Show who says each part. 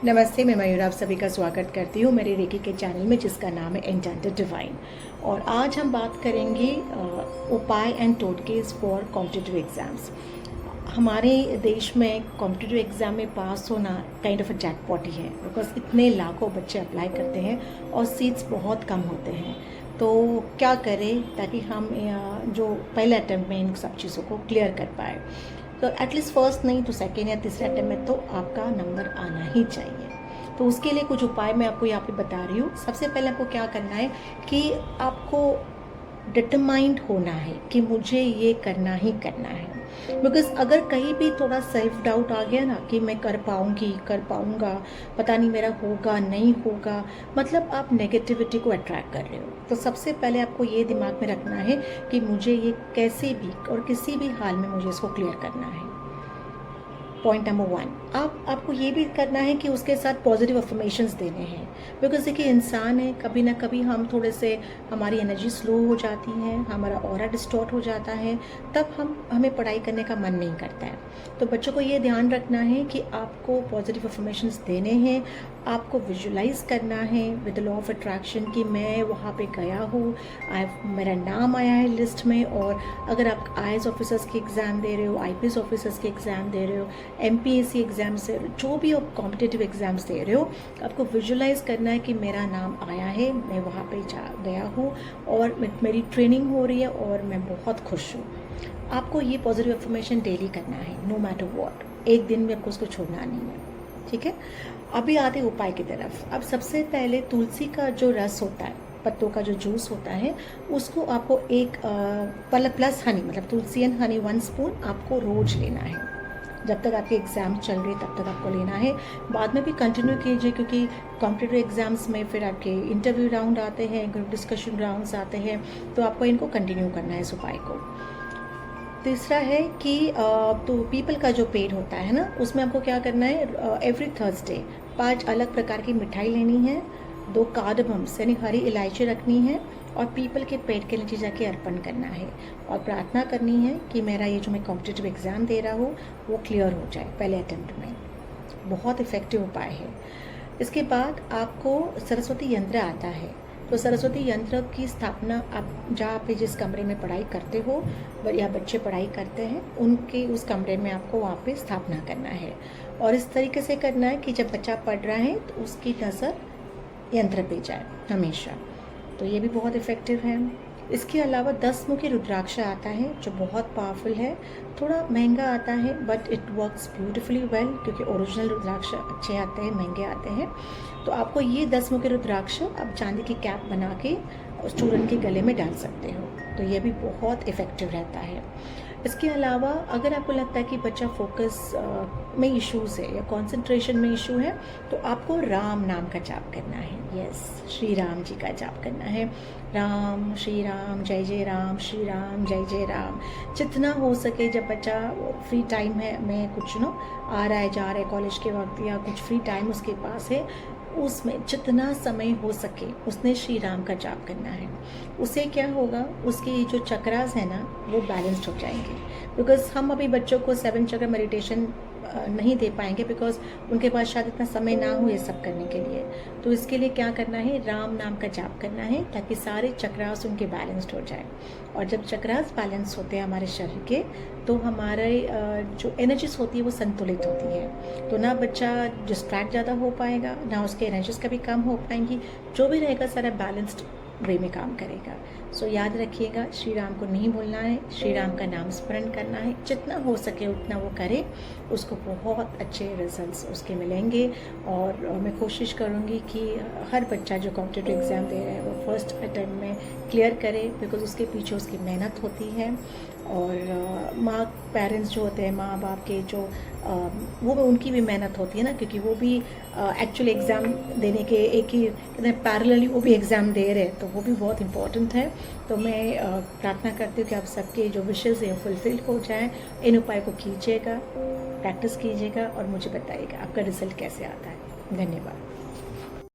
Speaker 1: नमस्ते, मैं मयूर आप सभी का स्वागत करती हूँ मेरे रेकी के चैनल में जिसका नाम है एन्चेंटेड डिवाइन। और आज हम बात करेंगे उपाय एंड टोटकेज फॉर कॉम्पिटिटिव एग्ज़ाम्स। हमारे देश में कॉम्पिटिटिव एग्ज़ाम में पास होना काइंड ऑफ अ जैकपॉट ही है, बिकॉज इतने लाखों बच्चे अप्लाई करते हैं और सीट्स बहुत कम होते हैं। तो क्या करें ताकि हम जो पहले अटैम्प्ट में इन सब चीज़ों को क्लियर कर पाए। तो एटलीस्ट फर्स्ट नहीं तो सेकेंड या तीसरे अटैम्प्ट में तो आपका नंबर आना ही चाहिए। तो उसके लिए कुछ उपाय मैं आपको यहाँ पे बता रही हूँ। सबसे पहले आपको क्या करना है कि आपको डिटरमाइंड होना है कि मुझे ये करना ही करना है। बिकॉज अगर कहीं भी थोड़ा सेल्फ डाउट आ गया ना कि मैं कर पाऊँगी, कर पाऊँगा, पता नहीं मेरा होगा नहीं होगा, मतलब आप नेगेटिविटी को अट्रैक्ट कर रहे हो। तो सबसे पहले आपको ये दिमाग में रखना है कि मुझे ये कैसे भी और किसी भी हाल में मुझे इसको क्लियर करना है। पॉइंट नंबर 1, आपको ये भी करना है कि उसके साथ पॉजिटिव अफर्मेशंस देने हैं। बिकॉज देखिए, इंसान है, कभी ना कभी हम थोड़े से हमारी एनर्जी स्लो हो जाती है, हमारा ऑरा डिस्टॉर्ट हो जाता है, तब हमें पढ़ाई करने का मन नहीं करता है। तो बच्चों को ये ध्यान रखना है कि आपको पॉजिटिव अफर्मेशंस देने हैं, आपको विजुलाइज करना है विद लॉ ऑफ अट्रैक्शन कि मैं वहाँ पे गया हूँ, मेरा नाम आया है लिस्ट में। और अगर आप IAS ऑफिसर्स के एग्ज़ाम दे रहे हो, IPS ऑफिसर्स के एग्ज़ाम दे रहे हो, MPSC एग्ज़ाम्स दे रहे हो, जो भी आप कॉम्पिटिटिव एग्ज़ाम्स दे रहे हो, आपको विजुलाइज करना है कि मेरा नाम आया है, मैं वहाँ पे गया हूँ और मेरी ट्रेनिंग हो रही है और मैं बहुत खुश हूँ। आपको ये पॉजिटिव अफर्मेशन डेली करना है, नो मैटर वॉट। एक दिन में आपको उसको छोड़ना नहीं है, ठीक है। अभी आते उपाय की तरफ। अब सबसे पहले तुलसी का जो रस होता है, पत्तों का जो जूस होता है, उसको आपको एक प्लस हनी, मतलब तुलसी एंड हनी 1 स्पून आपको रोज लेना है। जब तक आपके एग्ज़ाम चल रहे तब तक आपको लेना है। बाद में भी कंटिन्यू कीजिए, क्योंकि कॉम्पिटिटिव एग्ज़ाम्स में फिर आपके इंटरव्यू राउंड आते हैं, ग्रुप डिस्कशन राउंड्स आते हैं, तो आपको इनको कंटिन्यू करना है इस उपाय को। तीसरा है कि तो पीपल का जो पेड़ होता है ना, उसमें आपको क्या करना है, एवरी थर्सडे 5 अलग प्रकार की मिठाई लेनी है, 2 कार्डमम्स यानी हरी इलायची रखनी है और पीपल के पेड़ के नीचे जाके अर्पण करना है और प्रार्थना करनी है कि मेरा ये जो मैं कॉम्पिटिटिव एग्ज़ाम दे रहा हूँ वो क्लियर हो जाए पहले अटेम्प्ट में। बहुत इफ़ेक्टिव उपाय है। इसके बाद आपको सरस्वती यंत्र आता है, तो सरस्वती यंत्र की स्थापना आप जहाँ पे जिस कमरे में पढ़ाई करते हो या बच्चे पढ़ाई करते हैं, उनके उस कमरे में आपको वहाँ पे स्थापना करना है। और इस तरीके से करना है कि जब बच्चा पढ़ रहा है तो उसकी नज़र यंत्र पे जाए हमेशा। तो ये भी बहुत इफ़ेक्टिव है। इसके अलावा 10 मुखी रुद्राक्ष आता है जो बहुत पावरफुल है। थोड़ा महंगा आता है but it works beautifully well, क्योंकि ओरिजिनल रुद्राक्ष अच्छे आते हैं, महंगे आते हैं। तो आपको ये 10 मुखी रुद्राक्ष आप चांदी की कैप बना के स्टूडेंट के गले में डाल सकते हो, तो ये भी बहुत इफ़ेक्टिव रहता है। इसके अलावा अगर आपको लगता है कि बच्चा फोकस में इश्यूज़ है या कंसंट्रेशन में इशू है, तो आपको राम नाम का जाप करना है। यस, श्री राम जी का जाप करना है। राम श्री राम जय जय राम, श्री राम जय जय राम। जितना हो सके, जब बच्चा फ्री टाइम है में कुछ आ रहा है जा रहा है कॉलेज के वक्त या कुछ फ्री टाइम उसके पास है, उसमें जितना समय हो सके उसने श्री राम का जाप करना है। उससे क्या होगा, उसकी जो चक्रास है ना वो बैलेंस्ड हो जाएंगे। बिकॉज हम अभी बच्चों को 7 चक्र मेडिटेशन नहीं दे पाएंगे, बिकॉज उनके पास शायद इतना समय ना हो ये सब करने के लिए। तो इसके लिए क्या करना है, राम नाम का जाप करना है ताकि सारे चक्रास उनके बैलेंस्ड हो जाए। और जब चक्रास बैलेंस होते हैं हमारे शरीर के, तो हमारे जो एनर्जीज होती है वो संतुलित होती है। तो ना बच्चा डिस्ट्रैक्ट ज़्यादा हो पाएगा, ना उसके एनर्जीज कभी कम हो पाएंगी, जो भी रहेगा सारा बैलेंस्ड वे में काम करेगा। सो याद रखिएगा, श्री राम को नहीं भूलना है, श्री राम का नाम स्मरण करना है, जितना हो सके उतना वो करे, उसको बहुत अच्छे रिजल्ट्स उसके मिलेंगे। और मैं कोशिश करूँगी कि हर बच्चा जो कॉम्पिटिटिव एग्ज़ाम दे रहा है वो फर्स्ट अटेम्प्ट में क्लियर करे, बिकॉज उसके पीछे उसकी मेहनत होती है। और माँ पेरेंट्स जो होते हैं, माँ बाप के जो वो उनकी भी मेहनत होती है ना, क्योंकि वो भी एक्चुअल एग्ज़ाम देने के एक ही पैरेलली वो भी एग्ज़ाम दे रहे हैं, तो वो भी बहुत इम्पोर्टेंट है। तो मैं प्रार्थना करती हूँ कि आप सबके जो विशेज़ हैं फुलफिल हो जाएं। इन उपाय को कीजिएगा, प्रैक्टिस कीजिएगा और मुझे बताइएगा आपका रिजल्ट कैसे आता है। धन्यवाद।